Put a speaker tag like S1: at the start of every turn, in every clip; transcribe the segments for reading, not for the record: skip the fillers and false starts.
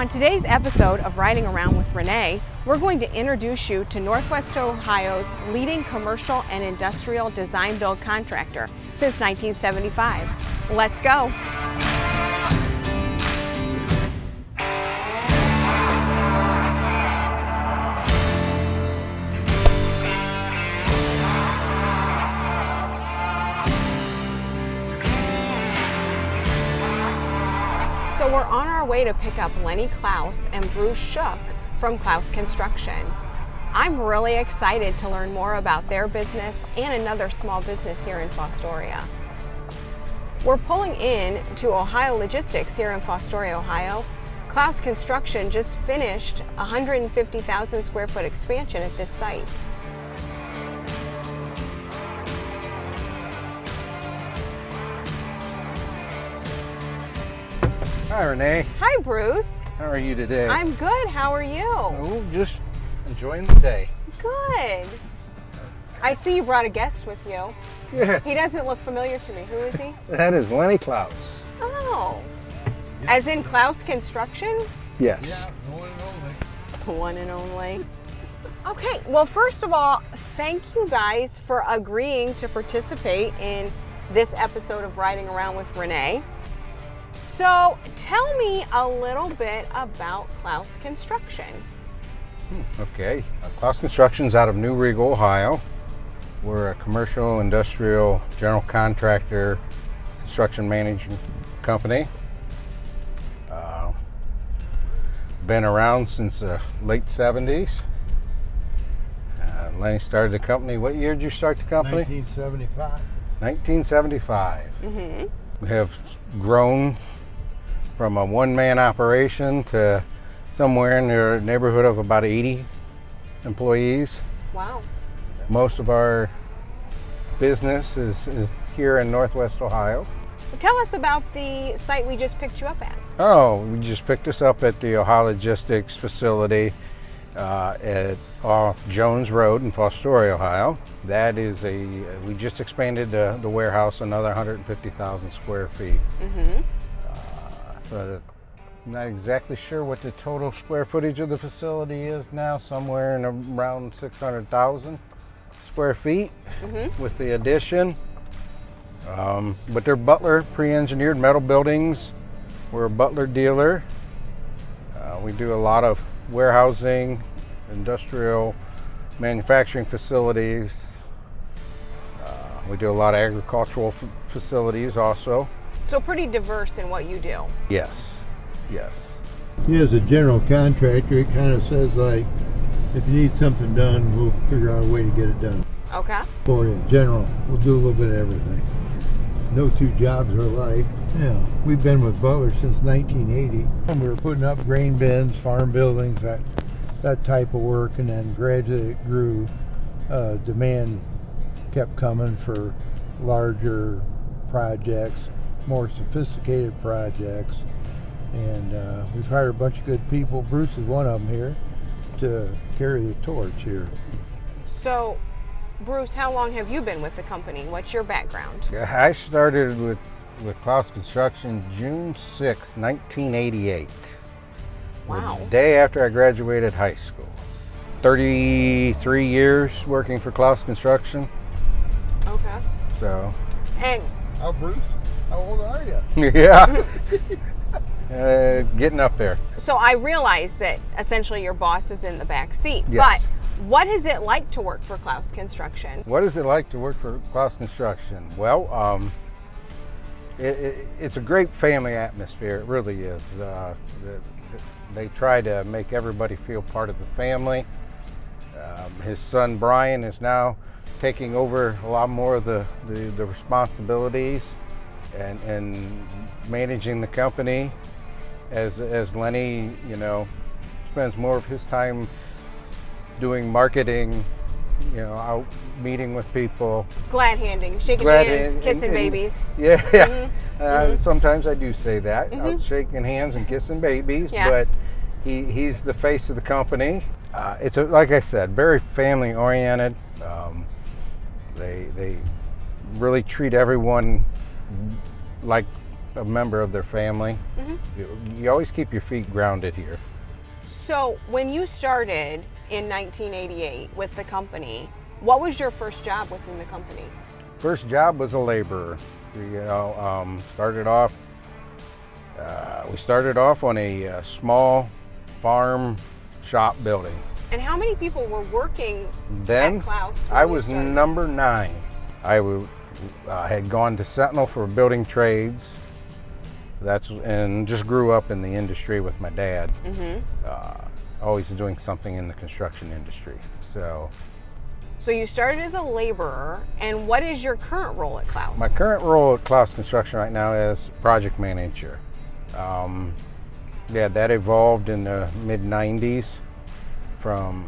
S1: On today's episode of Riding Around with Renee, we're going to introduce you to Northwest Ohio's leading commercial and industrial design build contractor since 1975. Let's go. So we're on our way to pick up Lenny Clouse and Bruce Shook from Clouse Construction. I'm really excited to learn more about their business and another small business here in Fostoria. We're pulling in to Ohio Logistics here in Fostoria, Ohio. Clouse Construction just finished a 150,000 square foot expansion at this site.
S2: Hi, Renee.
S1: Hi, Bruce.
S2: How are you today?
S1: I'm good. How are you?
S2: Oh, just enjoying the day.
S1: Good. I see you brought a guest with you.
S2: Yeah.
S1: He doesn't look familiar to me. Who is he?
S2: That is Lenny Clouse.
S1: Oh. As in Clouse Construction?
S2: Yes.
S3: Yeah, one and only.
S1: One and only. Okay, well, first of all, thank you guys for agreeing to participate in this episode of Riding Around with Renee. So tell me a little bit about Clouse Construction.
S2: Okay. Clouse Construction's out of New Riga, Ohio. We're a commercial, industrial, general contractor, construction management company. Been around since the late 70s. Lenny started the company. What year did you start the company?
S3: 1975.
S2: 1975.
S1: Mm-hmm.
S2: We have grown from a one-man operation to somewhere in the neighborhood of about 80 employees.
S1: Wow.
S2: Most of our business is here in Northwest Ohio.
S1: Tell us about the site we just picked you up at.
S2: Oh, we just picked us up at the Ohio Logistics facility off Jones Road in Fostoria, Ohio. That is we just expanded the warehouse another 150,000 square feet.
S1: Mm-hmm.
S2: So I'm not exactly sure what the total square footage of the facility is now, somewhere in around 600,000 square feet with the addition. But they're Butler pre-engineered metal buildings. We're a Butler dealer. We do a lot of warehousing, industrial manufacturing facilities. We do a lot of agricultural facilities also.
S1: So pretty diverse in what you do.
S2: Yes, yes.
S3: He is a general contractor. It kind of says like, if you need something done, we'll figure out a way to get it done
S1: Okay.
S3: for you. General, we'll do a little bit of everything. No two jobs are alike. Yeah, we've been with Butler since 1980. And we were putting up grain bins, farm buildings, that type of work, and then gradually it grew. Demand kept coming for larger projects, more sophisticated projects, and we've hired a bunch of good people. Bruce is one of them here to carry the torch here.
S1: So, Bruce, how long have you been with the company? What's your background?
S2: I started with Clouse Construction June 6, 1988.
S1: Wow.
S2: The day after I graduated high school. 33 years working for Clouse Construction.
S1: Okay.
S2: So,
S1: And
S3: How Bruce? How old are you?
S2: yeah. Getting up there.
S1: so I realize that essentially your boss is in the back seat.
S2: Yes.
S1: But what is it like to work for Clouse Construction?
S2: What is it like to work for Clouse Construction? Well, it's a great family atmosphere. It really is. They try to make everybody feel part of the family. His son Brian is now taking over a lot more of the responsibilities and managing the company as Lenny, spends more of his time doing marketing, out meeting with people.
S1: Glad handing, shaking hands, kissing babies.
S2: Yeah.
S1: Mm-hmm.
S2: Sometimes I do say that, out shaking hands and kissing babies,
S1: Yeah.
S2: but he's the face of the company. It's like I said, very family oriented. They really treat everyone like a member of their family. You always keep your feet grounded here.
S1: So when you started in 1988 with the company, what was your first job within the company?
S2: First job was a laborer. We started off on a small farm shop building.
S1: And how many people were working
S2: Then
S1: at Clouse? when
S2: I
S1: you
S2: was
S1: started?
S2: number 9. I had gone to Sentinel for building trades. And just grew up in the industry with my dad. Always doing something in the construction industry. So
S1: you started as a laborer, and what is your current role at Clouse?
S2: my current role at Clouse Construction right now is project manager. That evolved in the mid-90s from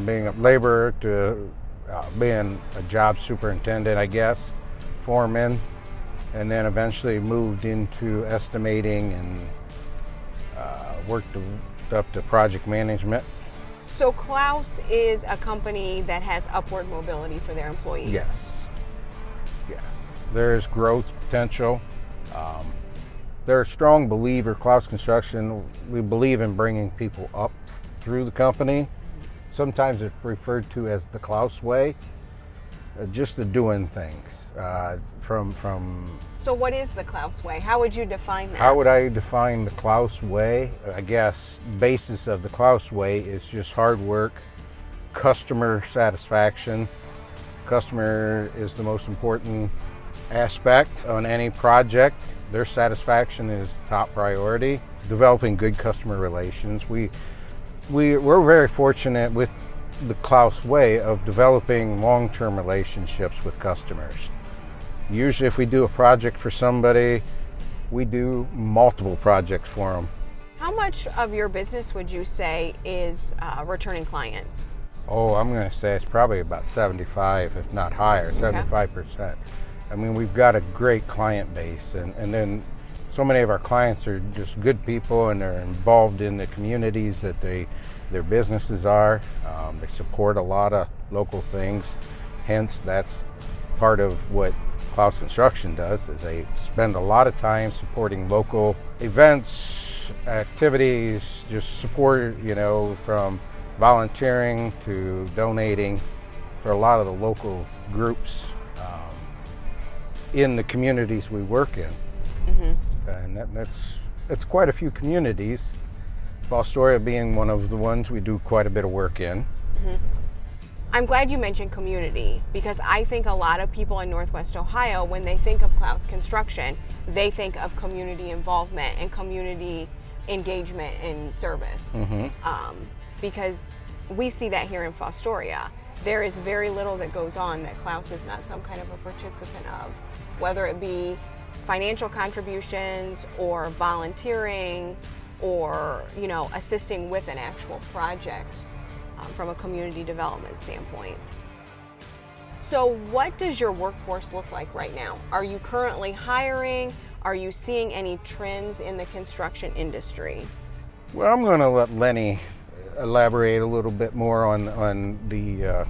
S2: being a laborer to being a job superintendent, I guess, foreman, and then eventually moved into estimating and worked up to project management.
S1: So Clouse is a company that has upward mobility for their employees.
S2: Yes. There's growth potential. They're a strong believer, Clouse Construction. We believe in bringing people up through the company. Sometimes it's referred to as the Clouse way, just the doing things.
S1: So what is the Clouse way? How would you define that?
S2: How would I define the Clouse way? I guess the basis of the Clouse way is just hard work, customer satisfaction. Customer is the most important aspect on any project. Their satisfaction is top priority. Developing good customer relations. We're very fortunate with the Clouse way of developing long-term relationships with customers. Usually if we do a project for somebody, we do multiple projects for them.
S1: How much of your business would you say is returning clients?
S2: Oh, I'm going to say it's probably about 75, if not higher, 75%. I mean, we've got a great client base, and then so many of our clients are just good people, and they're involved in the communities that their businesses are. They support a lot of local things. Hence, that's part of what Clouse Construction does, is they spend a lot of time supporting local events, activities, just support, from volunteering to donating for a lot of the local groups in the communities we work in. And that's quite a few communities. Fostoria being one of the ones we do quite a bit of work in.
S1: I'm glad you mentioned community, because I think a lot of people in Northwest Ohio, when they think of Clouse Construction, they think of community involvement and community engagement and service. Because we see that here in Fostoria. There is very little that goes on that Clouse is not some kind of a participant of, whether it be financial contributions or volunteering or assisting with an actual project from a community development standpoint. So what does your workforce look like right now? Are you currently hiring? Are you seeing any trends in the construction industry?
S2: Well, I'm going to let Lenny elaborate a little bit more on the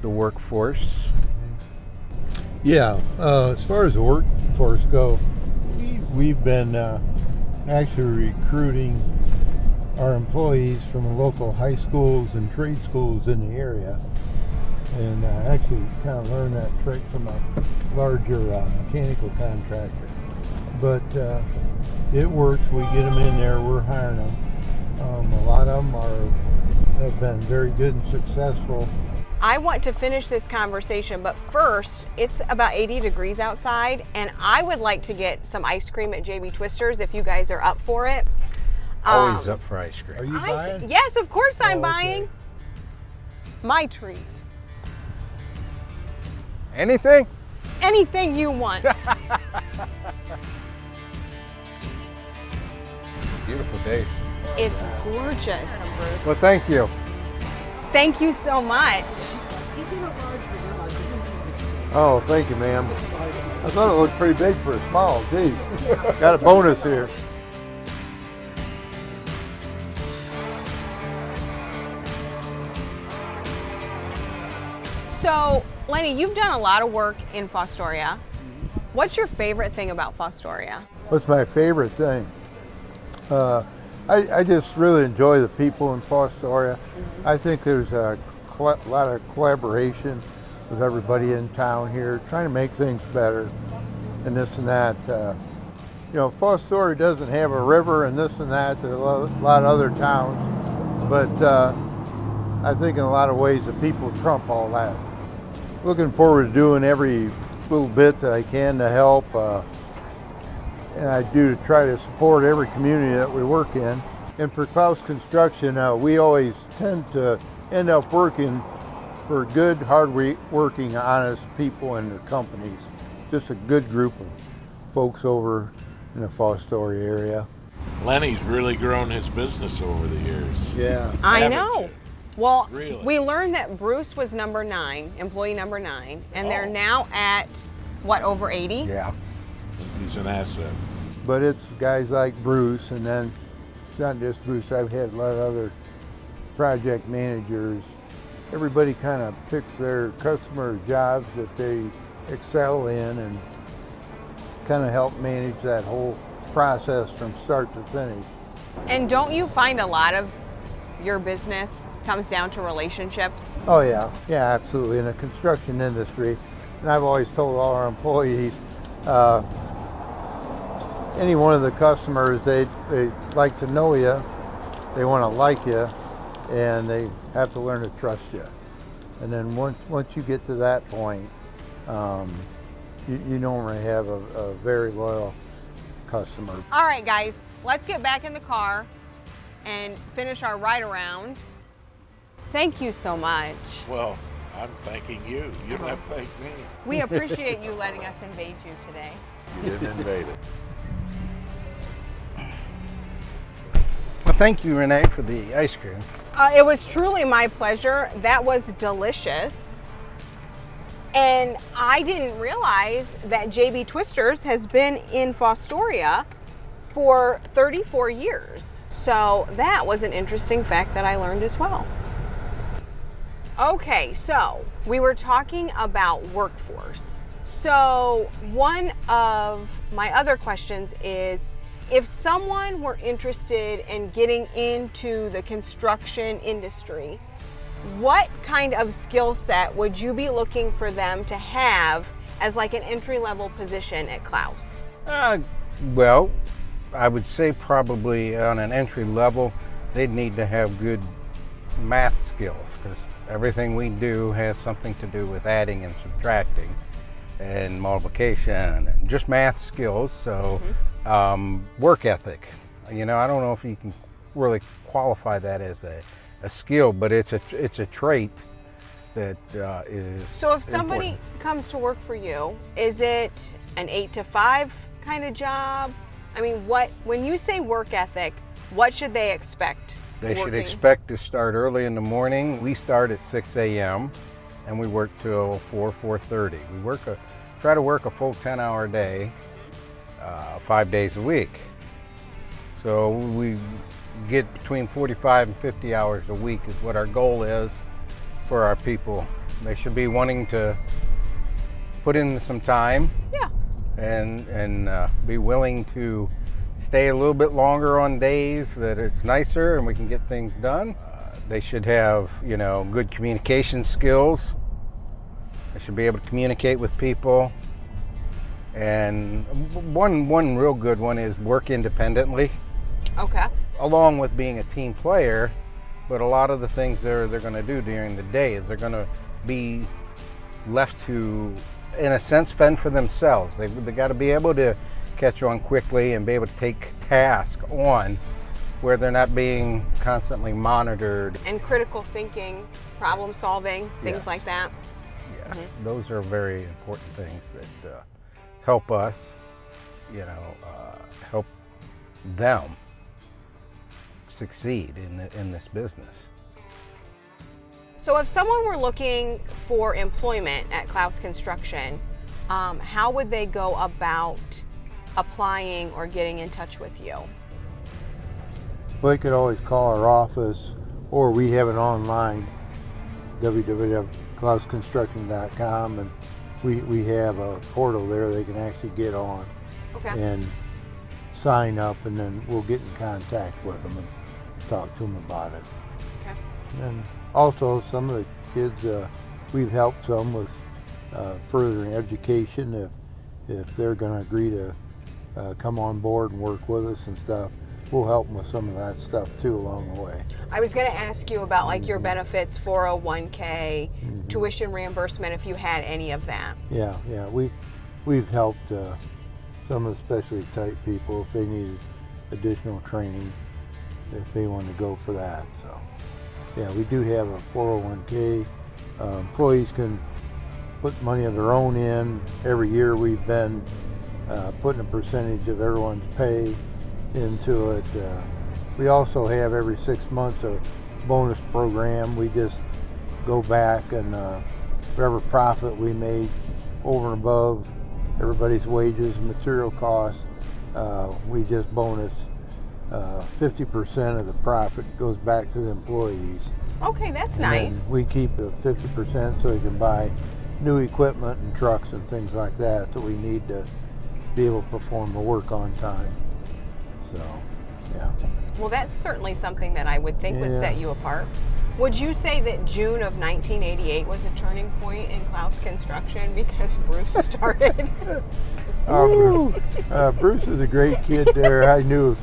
S2: workforce.
S3: Yeah, as far as the workforce go, we've been actually recruiting our employees from local high schools and trade schools in the area, and actually kind of learned that trick from a larger mechanical contractor. But it works. We get them in there. We're hiring them. A lot of them have been very good and successful.
S1: I want to finish this conversation, but first, it's about 80 degrees outside, and I would like to get some ice cream at JB Twisters if you guys are up for it.
S2: Always up for ice cream.
S3: Are you buying?
S1: Yes, of course I'm
S3: okay.
S1: buying. My treat.
S2: Anything?
S1: Anything you want.
S2: Beautiful day.
S1: It's gorgeous.
S2: Well, thank you.
S1: Thank you so much.
S3: Oh, thank you, ma'am. I thought it looked pretty big for a small. Gee, got a bonus here.
S1: So, Lenny, you've done a lot of work in Fostoria. What's your favorite thing about Fostoria?
S3: What's my favorite thing? I just really enjoy the people in Fostoria. I think there's a lot of collaboration with everybody in town here, trying to make things better and this and that. You know, Fostoria doesn't have a river and this and that. There are a lot of other towns, but I think in a lot of ways the people trump all that. Looking forward to doing every little bit that I can to help, and I do to try to support every community that we work in. And for Clouse Construction, we always tend to end up working for good, hard-working, honest people and their companies. Just a good group of folks over in the Fostoria area.
S4: Lenny's really grown his business over the years.
S3: Yeah.
S1: I
S4: Haven't
S1: know.
S4: you?
S1: Well,
S4: Really?
S1: we learned that Bruce was number 9, employee number 9, and they're now at, what, over 80?
S2: Yeah.
S4: He's an asset.
S3: But it's guys like Bruce, and then it's not just Bruce. I've had a lot of other project managers. Everybody kind of picks their customer jobs that they excel in and kind of help manage that whole process from start to finish.
S1: And don't you find a lot of your business comes down to relationships?
S3: Oh yeah, absolutely. In the construction industry, and I've always told all our employees, any one of the customers, they like to know you, they want to like you, and they have to learn to trust you. And then once you get to that point, you normally have a very loyal customer.
S1: All right, guys, let's get back in the car and finish our ride around. Thank you so much.
S4: Well, I'm thanking you. You don't have to thank me.
S1: We appreciate you letting us invade you today.
S4: You didn't invade it.
S2: Well, thank you, Renee, for the ice cream.
S1: It was truly my pleasure. That was delicious. And I didn't realize that JB Twisters has been in Fostoria for 34 years. So that was an interesting fact that I learned as well. Okay, so we were talking about workforce. So one of my other questions is, if someone were interested in getting into the construction industry, what kind of skill set would you be looking for them to have as like an entry-level position at Clouse?
S2: Well, I would say probably on an entry level, they'd need to have good math skills, because everything we do has something to do with adding and subtracting and multiplication and just math skills. So work ethic, you know, I don't know if you can really qualify that as a skill, but it's a trait that is.
S1: So if somebody
S2: important.
S1: comes to work for you, is it an 8 to 5 kind of job? I mean, when you say work ethic, what should they expect?
S2: They should
S1: working?
S2: expect to start early in the morning. We start at 6 a.m. and we work till 4:30. We try to work a full 10-hour day, 5 days a week. So we get between 45 and 50 hours a week is what our goal is for our people. They should be wanting to put in some time.
S1: Yeah.
S2: And be willing to stay a little bit longer on days that it's nicer and we can get things done. They should have, you know, good communication skills. They should be able to communicate with people. And one real good one is work independently.
S1: Okay.
S2: Along with being a team player, but a lot of the things they're going to do during the day is they're going to be left to, in a sense, fend for themselves. They got to be able to catch on quickly and be able to take tasks on where they're not being constantly monitored.
S1: And critical thinking, problem solving, things
S2: Yes.
S1: like that.
S2: Yeah, those are very important things that help us, you know, help them succeed in this business.
S1: So if someone were looking for employment at Clouse Construction, how would they go about applying or getting in touch with you?
S3: Well, they could always call our office, or we have it online, www.clouseconstruction.com, and we have a portal there they can actually get on
S1: Okay.
S3: and sign up, and then we'll get in contact with them and talk to them about it.
S1: Okay.
S3: And also some of the kids, we've helped some with furthering education if they're going to agree to come on board and work with us and stuff. We'll help them with some of that stuff too along the way.
S1: I was going to ask you about like your benefits, 401k, tuition reimbursement, if you had any of that.
S3: Yeah, we've helped some of the specially type people if they needed additional training, if they wanted to go for that. So, yeah, we do have a 401k. Employees can put money of their own in. Every year we've been putting a percentage of everyone's pay into it. We also have every 6 months a bonus program. We just go back and whatever profit we made over and above everybody's wages and material costs, we just bonus 50% of the profit goes back to the employees.
S1: Okay, that's
S3: And
S1: nice.
S3: then we keep the 50% so they can buy new equipment and trucks and things like that that we need to be able to perform the work on time. So, yeah.
S1: Well, that's certainly something that I would think would
S3: Yeah.
S1: set you apart. Would you say that June of 1988 was a turning point in Clouse construction because Bruce started?
S3: Bruce was a great kid there. I knew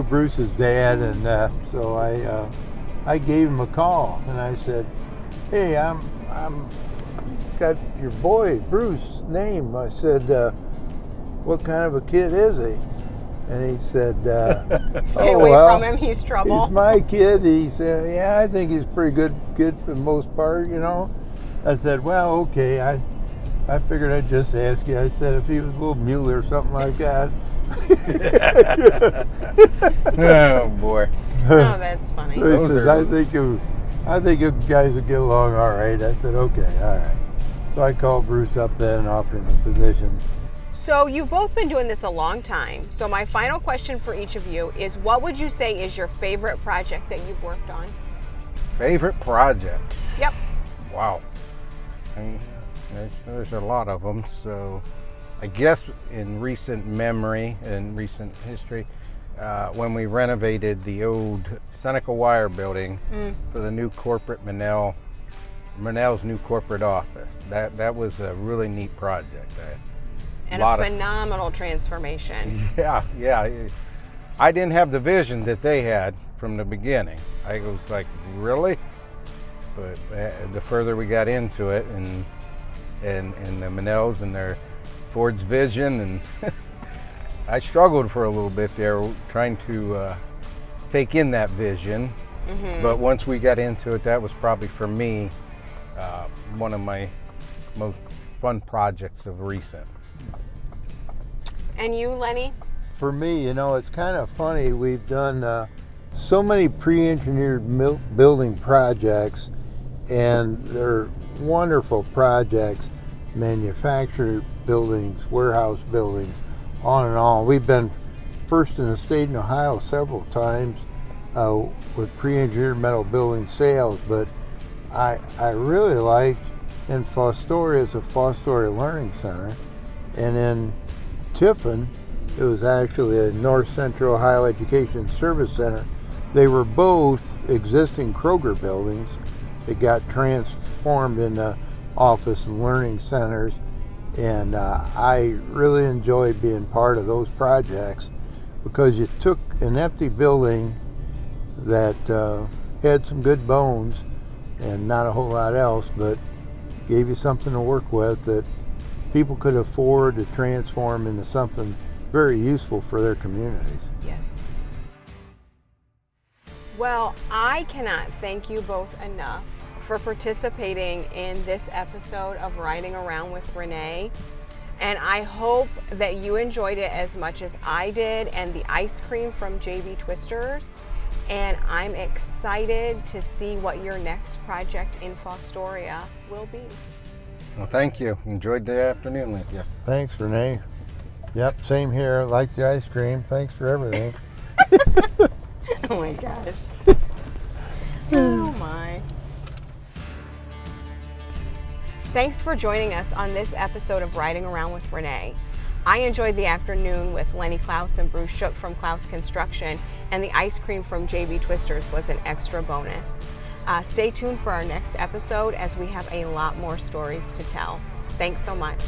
S3: Bruce's dad, and so I gave him a call and I said, "Hey, I'm got your boy Bruce's name." I said, "What kind of a kid is he?" And he said,
S1: Stay
S3: "Oh,
S1: away
S3: well,
S1: from him, he's trouble.
S3: He's my kid." He said, "Yeah, I think he's a pretty good kid for the most part, you know." I said, "Well, okay." I figured I'd just ask you. I said, if he was a little mule or something like that.
S2: Oh boy.
S1: Oh, that's funny.
S3: So he says, I think you guys will get along all right. I said, okay, all right. So I called Bruce up then and offered him a position.
S1: So you've both been doing this a long time. So my final question for each of you is, what would you say is your favorite project that you've worked on?
S2: Favorite project?
S1: Yep.
S2: Wow. There's a lot of them. So I guess in recent memory and recent history, when we renovated the old Seneca Wire building for the new corporate Manel's new corporate office. That was a really neat project.
S1: And a phenomenal transformation.
S2: Yeah. I didn't have the vision that they had from the beginning. I was like, really? But the further we got into it, and the Manels and their Ford's vision, and I struggled for a little bit there trying to take in that vision. But once we got into it, that was probably for me one of my most fun projects of recent.
S1: And you, Lenny?
S3: For me, you know, it's kind of funny. We've done so many pre-engineered building projects, and they're wonderful projects, manufactured buildings, warehouse buildings, on and on. We've been first in the state in Ohio several times with pre-engineered metal building sales, but I really liked in Fostoria, it's a Fostoria Learning Center, and in Tiffin, it was actually a North Central Ohio Education Service Center. They were both existing Kroger buildings that got transformed into office and learning centers, and I really enjoyed being part of those projects because you took an empty building that had some good bones and not a whole lot else, but gave you something to work with that people could afford to transform into something very useful for their communities.
S1: Yes. Well, I cannot thank you both enough for participating in this episode of Riding Around with Renee. And I hope that you enjoyed it as much as I did, and the ice cream from JB Twisters. And I'm excited to see what your next project in Fostoria will be.
S2: Well, thank you. Enjoyed the afternoon with you.
S3: Thanks, Renee. Yep, same here. Like the ice cream. Thanks for everything.
S1: Oh my gosh. Oh my. Thanks for joining us on this episode of Riding Around with Renee. I enjoyed the afternoon with Lenny Clouse and Bruce Shook from Clouse Construction, and the ice cream from JB Twisters was an extra bonus. Stay tuned for our next episode as we have a lot more stories to tell. Thanks so much.